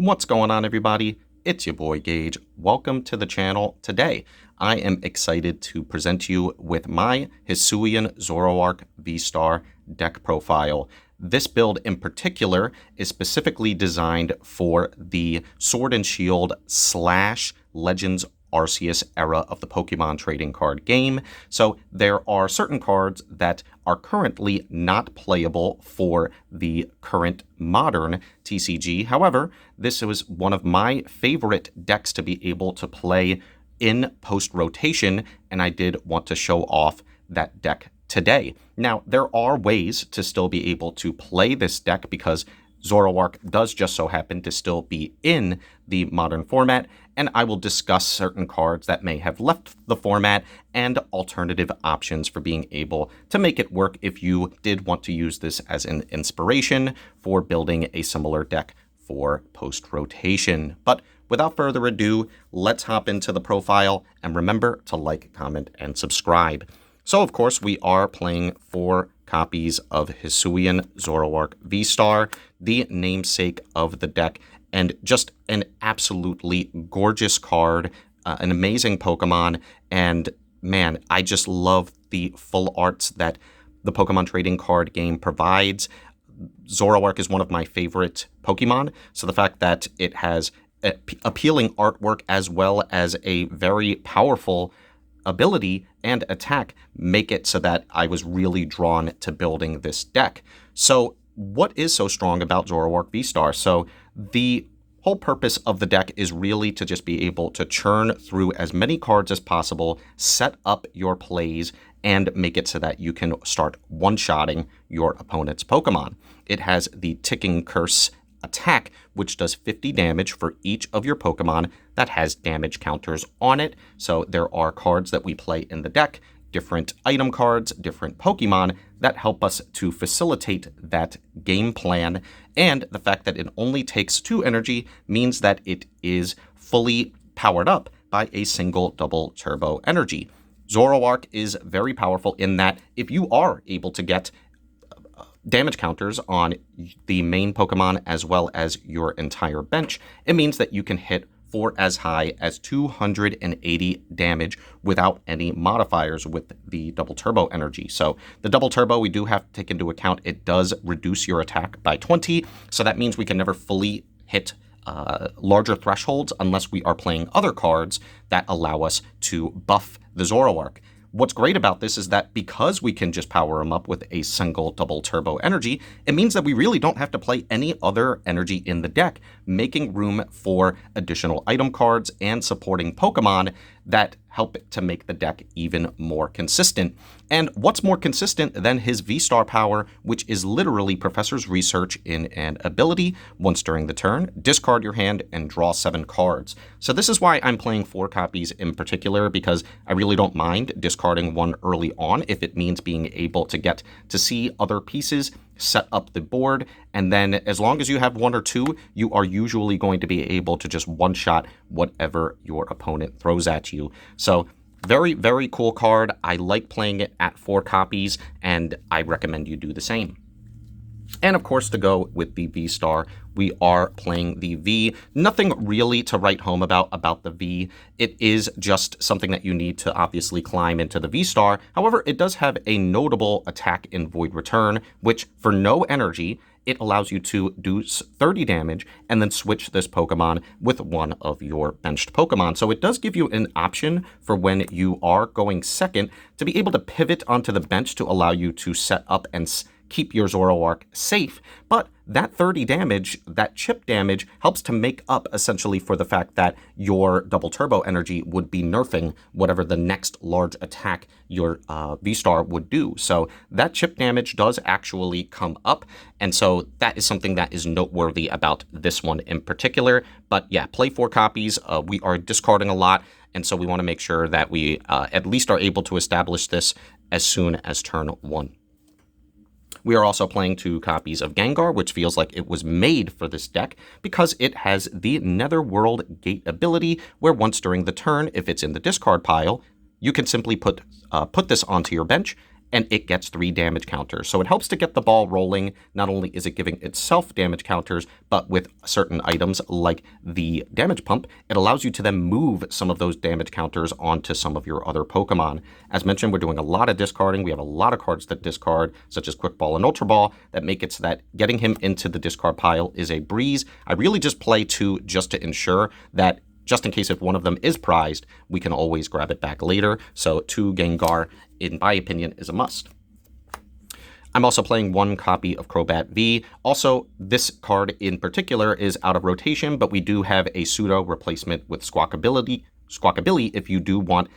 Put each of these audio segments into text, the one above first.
What's going on, everybody? It's your boy Gage. Welcome to the channel. Today, I am excited to present you with my Hisuian Zoroark VSTAR deck profile. This build in particular is specifically designed for the Sword and Shield / Legends Arceus Era of the Pokemon trading card game. So there are certain cards that are currently not playable for the current modern TCG. However, this was one of my favorite decks to be able to play in post-rotation, and I did want to show off that deck today. Now, there are ways to still be able to play this deck because Zoroark does just so happen to still be in the modern format, and I will discuss certain cards that may have left the format and alternative options for being able to make it work if you did want to use this as an inspiration for building a similar deck for post-rotation. But without further ado, let's hop into the profile, and remember to like, comment, and subscribe. So, of course, we are playing 4 copies of Hisuian Zoroark VSTAR, the namesake of the deck, and just an absolutely gorgeous card, an amazing Pokemon, and man, I just love the full arts that the Pokemon trading card game provides. Zoroark is one of my favorite Pokemon, so the fact that it has appealing artwork as well as a very powerful ability and attack make it so that I was really drawn to building this deck. So what is so strong about Zoroark VSTAR? So the whole purpose of the deck is really to just be able to churn through as many cards as possible, set up your plays, and make it so that you can start one-shotting your opponent's Pokemon. It has the Ticking Curse attack, which does 50 damage for each of your Pokemon that has damage counters on it. So there are cards that we play in the deck, different item cards, different Pokemon that help us to facilitate that game plan. And the fact that it only takes 2 energy means that it is fully powered up by a single double turbo energy. Zoroark is very powerful in that if you are able to get damage counters on the main Pokemon as well as your entire bench, it means that you can hit for as high as 280 damage without any modifiers with the double turbo energy. So the double turbo, we do have to take into account, it does reduce your attack by 20. So that means we can never fully hit larger thresholds unless we are playing other cards that allow us to buff the Zoroark. What's great about this is that because we can just power them up with a single double turbo energy, it means that we really don't have to play any other energy in the deck, making room for additional item cards and supporting Pokemon that help to make the deck even more consistent. And what's more consistent than his VSTAR power, which is literally Professor's Research in an ability. Once during the turn, discard your hand and draw 7 cards. So this is why I'm playing 4 copies in particular, because I really don't mind discarding one early on if it means being able to get to see other pieces, set up the board, and then as long as you have 1 or 2, you are usually going to be able to just one-shot whatever your opponent throws at you. So very, very cool card. I like playing it at 4 copies, and I recommend you do the same. And of course, to go with the VSTAR, we are playing the V. Nothing really to write home about the V. It is just something that you need to obviously climb into the VSTAR. However, it does have a notable attack in Void Return, which for no energy, it allows you to do 30 damage and then switch this Pokemon with one of your benched Pokemon. So it does give you an option for when you are going second to be able to pivot onto the bench to allow you to set up and keep your Zoroark safe, but that 30 damage, that chip damage, helps to make up essentially for the fact that your double turbo energy would be nerfing whatever the next large attack your VSTAR would do. So that chip damage does actually come up, and so that is something that is noteworthy about this one in particular. But yeah, play 4 copies. We are discarding a lot, and so we want to make sure that we at least are able to establish this as soon as turn 1. We are also playing 2 copies of Gengar, which feels like it was made for this deck because it has the Netherworld Gate ability, where once during the turn, if it's in the discard pile, you can simply put this onto your bench and it gets 3 damage counters. So it helps to get the ball rolling. Not only is it giving itself damage counters, but with certain items like the damage pump, it allows you to then move some of those damage counters onto some of your other Pokemon. As mentioned, we're doing a lot of discarding. We have a lot of cards that discard, such as Quick Ball and Ultra Ball, that make it so that getting him into the discard pile is a breeze. I really just play 2 just to ensure that just in case if one of them is prized, we can always grab it back later. So 2 Gengar, in my opinion, is a must. I'm also playing 1 copy of Crobat V. Also, this card in particular is out of rotation, but we do have a pseudo replacement with Squawkabilly if you do want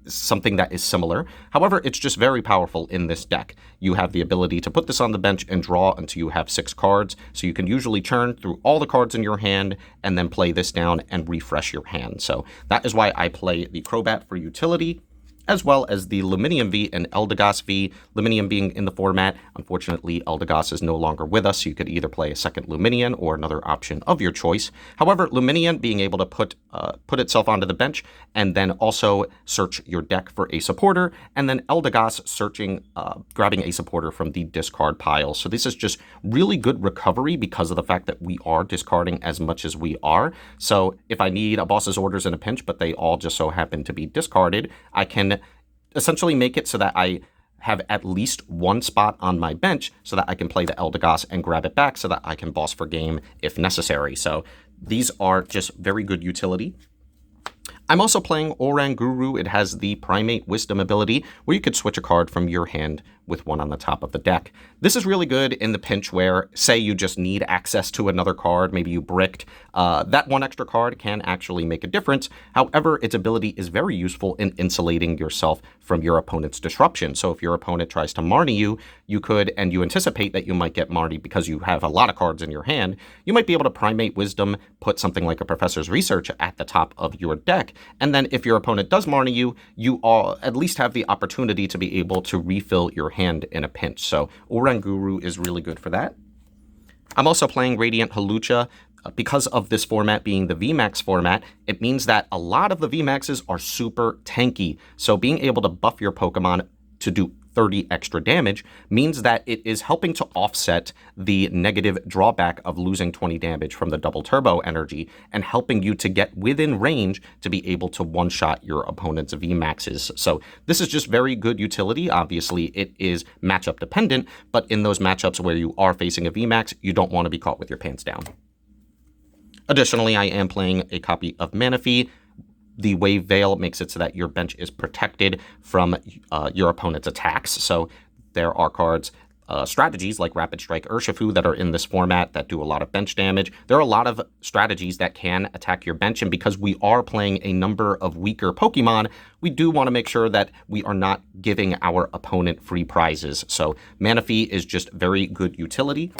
something that is similar. However, it's just very powerful in this deck. You have the ability to put this on the bench and draw until you have 6 cards, so you can usually churn through all the cards in your hand and then play this down and refresh your hand. So that is why I play the Crobat for utility, as well as the Lumineon V and Eldegoss V. Lumineon being in the format, unfortunately, Eldegoss is no longer with us, so you could either play a second Lumineon or another option of your choice. However, Lumineon being able to put itself onto the bench and then also search your deck for a supporter, and then Eldegoss grabbing a supporter from the discard pile. So this is just really good recovery because of the fact that we are discarding as much as we are. So if I need a boss's orders in a pinch, but they all just so happen to be discarded, I can essentially make it so that I have at least 1 spot on my bench so that I can play the Eldegoss and grab it back so that I can boss for game if necessary. So these are just very good utility. I'm also playing Oranguru. It has the Primate Wisdom ability where you could switch a card from your hand with 1 on the top of the deck. This is really good in the pinch where, say, you just need access to another card, maybe you bricked. That 1 extra card can actually make a difference. However, its ability is very useful in insulating yourself from your opponent's disruption. So if your opponent tries to Marnie you, you could, and you anticipate that you might get Marnie because you have a lot of cards in your hand, you might be able to Primate Wisdom, put something like a Professor's Research at the top of your deck, and then if your opponent does Marnie you, you all at least have the opportunity to be able to refill your hand in a pinch. So Oranguru is really good for that. I'm also playing Radiant Hawlucha. Because of this format being the VMAX format, it means that a lot of the VMAXs are super tanky. So being able to buff your Pokemon to do 30 extra damage means that it is helping to offset the negative drawback of losing 20 damage from the double turbo energy and helping you to get within range to be able to one-shot your opponent's VMAXs. So this is just very good utility. Obviously, it is matchup dependent, but in those matchups where you are facing a VMAX, you don't want to be caught with your pants down. Additionally, I am playing a copy of Manaphy. The Wave Veil makes it so that your bench is protected from your opponent's attacks. So there are cards, strategies like Rapid Strike Urshifu that are in this format that do a lot of bench damage. There are a lot of strategies that can attack your bench, and because we are playing a number of weaker Pokemon, we do want to make sure that we are not giving our opponent free prizes. So Manaphy is just very good utility.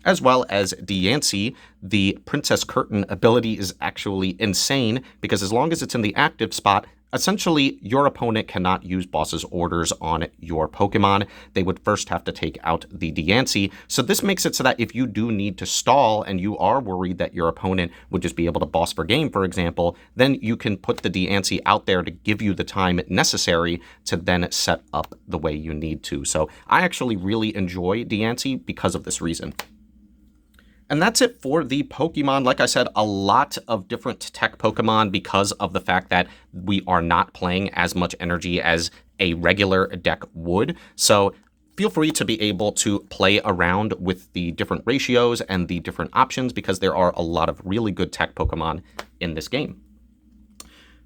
As well as Diancie, the Princess Curtain ability is actually insane because as long as it's in the active spot, essentially your opponent cannot use boss's orders on your Pokemon. They would first have to take out the Diancie. So this makes it so that if you do need to stall and you are worried that your opponent would just be able to boss for game, for example, then you can put the Diancie out there to give you the time necessary to then set up the way you need to. So I actually really enjoy Diancie because of this reason. And that's it for the Pokemon. Like I said, a lot of different tech Pokemon because of the fact that we are not playing as much energy as a regular deck would. So feel free to be able to play around with the different ratios and the different options because there are a lot of really good tech Pokemon in this game.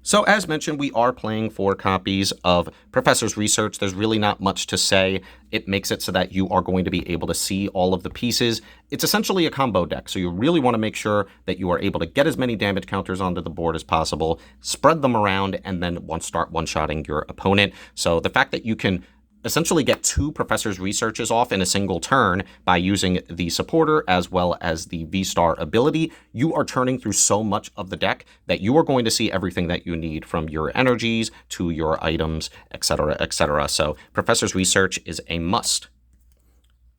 So as mentioned, we are playing 4 copies of Professor's Research. There's really not much to say. It makes it so that you are going to be able to see all of the pieces. It's essentially a combo deck, so you really want to make sure that you are able to get as many damage counters onto the board as possible, spread them around, and then start one-shotting your opponent. So the fact that you can essentially get 2 Professor's Researches off in a single turn by using the supporter as well as the V-Star ability, you are turning through so much of the deck that you are going to see everything that you need from your energies to your items, etc., etc. So Professor's Research is a must.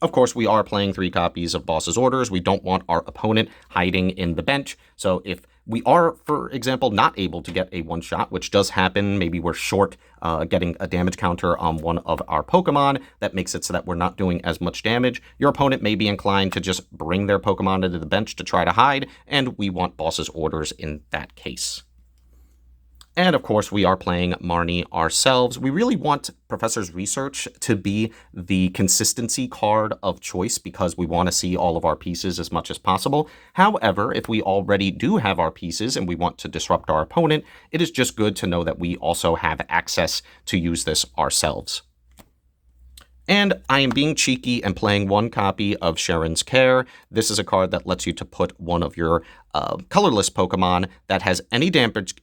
Of course, we are playing 3 copies of Boss's Orders. We don't want our opponent hiding in the bench. So if we are, for example, not able to get a one-shot, which does happen. Maybe we're short getting a damage counter on one of our Pokemon. That makes it so that we're not doing as much damage. Your opponent may be inclined to just bring their Pokemon into the bench to try to hide, and we want boss's orders in that case. And of course, we are playing Marnie ourselves. We really want Professor's Research to be the consistency card of choice because we want to see all of our pieces as much as possible. However, if we already do have our pieces and we want to disrupt our opponent, it is just good to know that we also have access to use this ourselves. And I am being cheeky and playing one copy of Sharon's Care. This is a card that lets you to put one of your colorless Pokemon that has any damage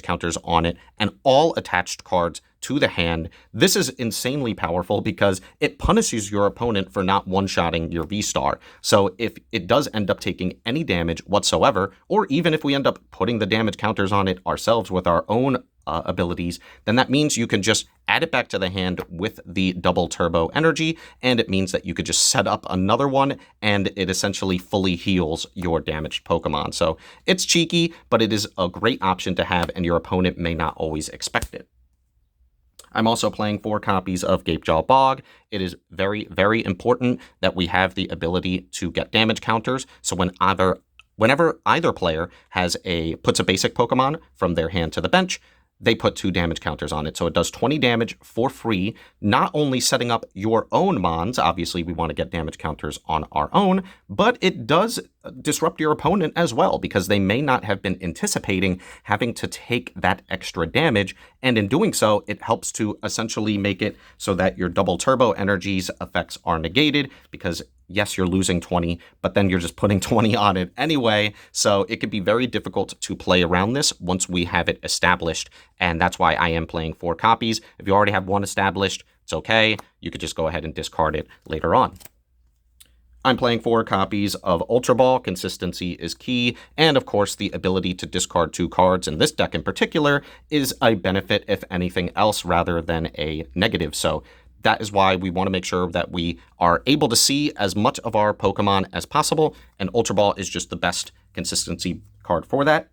counters on it and all attached cards to the hand. This is insanely powerful because it punishes your opponent for not one-shotting your V-Star. So if it does end up taking any damage whatsoever, or even if we end up putting the damage counters on it ourselves with our own abilities, then that means you can just add it back to the hand with the double turbo energy, and it means that you could just set up another one, and it essentially fully heals your damaged Pokemon. So it's cheeky, but it is a great option to have, and your opponent may not always expect it. I'm also playing 4 copies of Gapejaw Bog. It is very, very important that we have the ability to get damage counters, so whenever either player puts a basic Pokemon from their hand to the bench, they put 2 damage counters on it. So it does 20 damage for free, not only setting up your own Mons, obviously we want to get damage counters on our own, but it does disrupt your opponent as well, because they may not have been anticipating having to take that extra damage, and in doing so, it helps to essentially make it so that your double turbo energies effects are negated, because yes, you're losing 20, but then you're just putting 20 on it anyway, so it could be very difficult to play around this once we have it established, and that's why I am playing 4 copies. If you already have one established, it's okay. You could just go ahead and discard it later on. I'm playing 4 copies of Ultra Ball. Consistency is key, and of course the ability to discard 2 cards in this deck in particular is a benefit, if anything else, rather than a negative. So that is why we want to make sure that we are able to see as much of our Pokemon as possible, and Ultra Ball is just the best consistency card for that.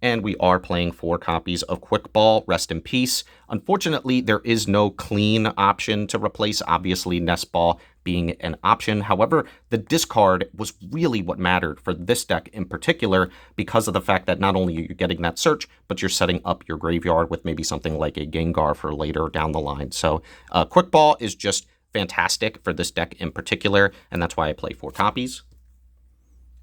And we are playing 4 copies of Quick Ball, rest in peace. Unfortunately, there is no clean option to replace, obviously Nest Ball being an option. However, the discard was really what mattered for this deck in particular, because of the fact that not only are you getting that search, but you're setting up your graveyard with maybe something like a Gengar for later down the line. So Quick Ball is just fantastic for this deck in particular, and that's why I play 4 copies.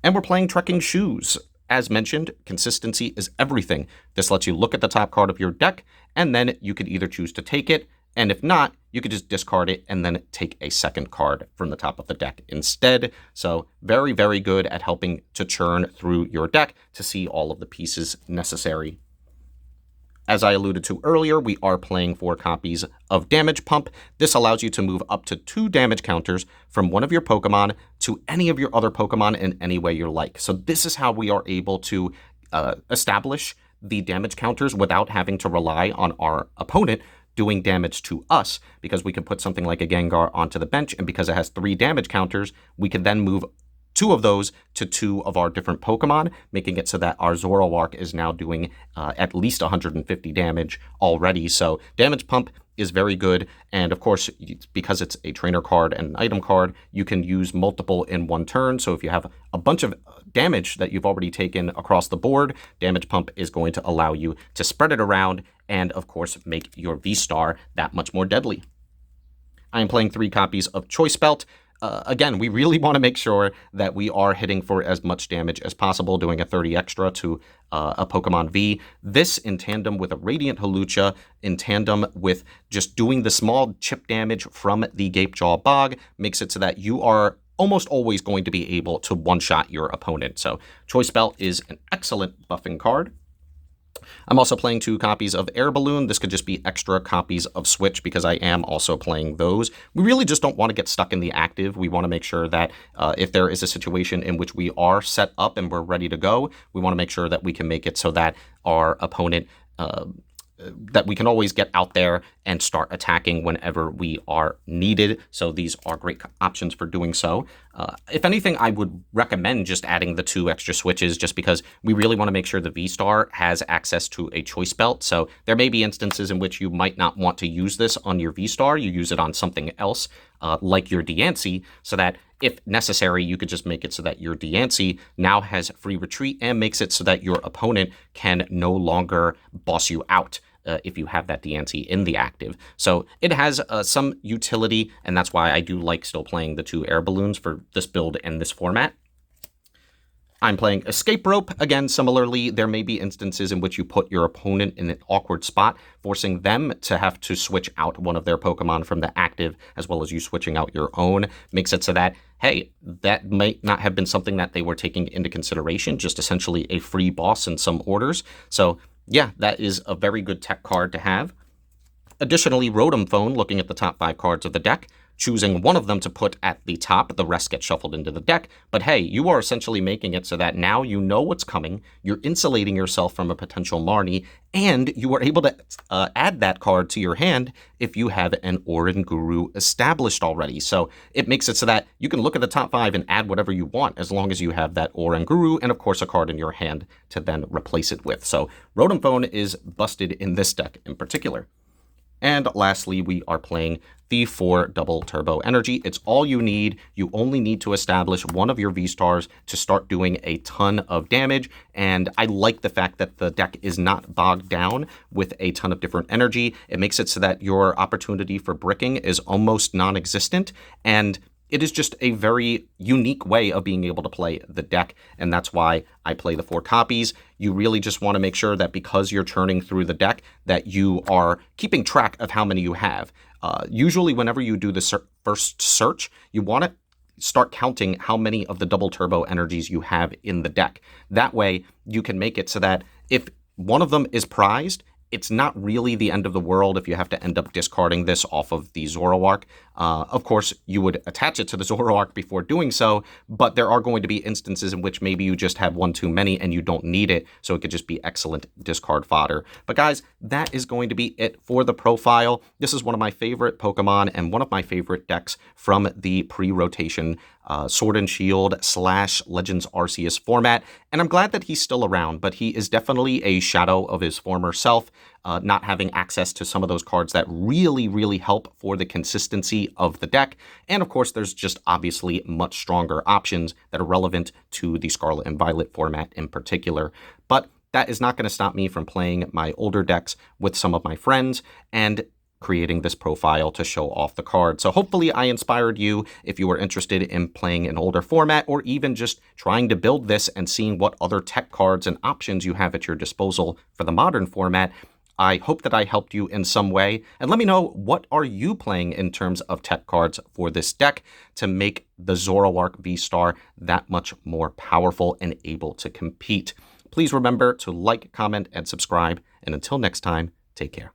And we're playing Trekking Shoes. As mentioned, consistency is everything. This lets you look at the top card of your deck, and then you could either choose to take it, and if not, you could just discard it and then take a second card from the top of the deck instead. So very, very good at helping to churn through your deck to see all of the pieces necessary. As I alluded to earlier, we are playing 4 copies of Damage Pump. This allows you to move up to 2 damage counters from one of your Pokemon to any of your other Pokemon in any way you like. So this is how we are able to establish the damage counters without having to rely on our opponent doing damage to us, because we can put something like a Gengar onto the bench, and because it has 3 damage counters, we can then move 2 of those to 2 of our different Pokemon, making it so that our Zoroark is now doing at least 150 damage already. So Damage Pump is very good, and of course, because it's a trainer card and an item card, you can use multiple in one turn. So if you have a bunch of damage that you've already taken across the board, Damage Pump is going to allow you to spread it around and, of course, make your V-Star that much more deadly. I am playing 3 copies of Choice Belt. Again, we really want to make sure that we are hitting for as much damage as possible, doing a 30 extra to a Pokemon V. This, in tandem with a Radiant Hawlucha, in tandem with just doing the small chip damage from the Gapejaw Bog, makes it so that you are almost always going to be able to one-shot your opponent. So Choice Belt is an excellent buffing card. I'm also playing 2 copies of Air Balloon. This could just be extra copies of Switch because I am also playing those. We really just don't want to get stuck in the active. We want to make sure that if there is a situation in which we are set up and we're ready to go, we want to make sure that we can make it so that our opponent that we can always get out there and start attacking whenever we are needed. So these are great options for doing so. If anything, I would recommend just adding the 2 extra switches just because we really want to make sure the V-Star has access to a choice belt. So there may be instances in which you might not want to use this on your V-Star. You use it on something else, like your Diancie, so that if necessary, you could just make it so that your Diancie now has free retreat and makes it so that your opponent can no longer boss you out if you have that Diancie in the active. So it has some utility, and that's why I do like still playing the 2 air balloons for this build and this format. I'm playing Escape Rope. Again, similarly, there may be instances in which you put your opponent in an awkward spot, forcing them to have to switch out one of their Pokemon from the active, as well as you switching out your own. Makes it so that, hey, that might not have been something that they were taking into consideration, just essentially a free boss in some orders. So yeah, that is a very good tech card to have. Additionally, Rotom Phone, looking at the top 5 cards of the deck, choosing one of them to put at the top, the rest get shuffled into the deck. But hey, you are essentially making it so that now you know what's coming, you're insulating yourself from a potential Marnie, and you are able to add that card to your hand if you have an Oranguru established already. So it makes it so that you can look at the top 5 and add whatever you want as long as you have that Oranguru and, of course, a card in your hand to then replace it with. So Rotom Phone is busted in this deck in particular. And lastly, we are playing the 4 double turbo energy. It's all you need. You only need to establish one of your V-Stars to start doing a ton of damage. And I like the fact that the deck is not bogged down with a ton of different energy. It makes it so that your opportunity for bricking is almost non-existent. And it is just a very unique way of being able to play the deck, and that's why I play the 4 copies. You really just want to make sure that because you're churning through the deck, that you are keeping track of how many you have. Usually, whenever you do the first search, you want to start counting how many of the double turbo energies you have in the deck. That way, you can make it so that if one of them is prized, it's not really the end of the world if you have to end up discarding this off of the Zoroark. Of course, you would attach it to the Zoroark before doing so, but there are going to be instances in which maybe you just have one too many and you don't need it, so it could just be excellent discard fodder. But guys, that is going to be it for the profile. This is one of my favorite Pokemon and one of my favorite decks from the pre-rotation Sword and Shield / Legends Arceus format, and I'm glad that he's still around, but he is definitely a shadow of his former self, not having access to some of those cards that really, really help for the consistency of the deck. And of course, there's just obviously much stronger options that are relevant to the Scarlet and Violet format in particular. But that is not going to stop me from playing my older decks with some of my friends and creating this profile to show off the card. So hopefully I inspired you if you were interested in playing an older format or even just trying to build this and seeing what other tech cards and options you have at your disposal for the modern format. I hope that I helped you in some way, and let me know, what are you playing in terms of tech cards for this deck to make the Zoroark V-Star that much more powerful and able to compete. Please remember to like, comment, and subscribe, and until next time, take care.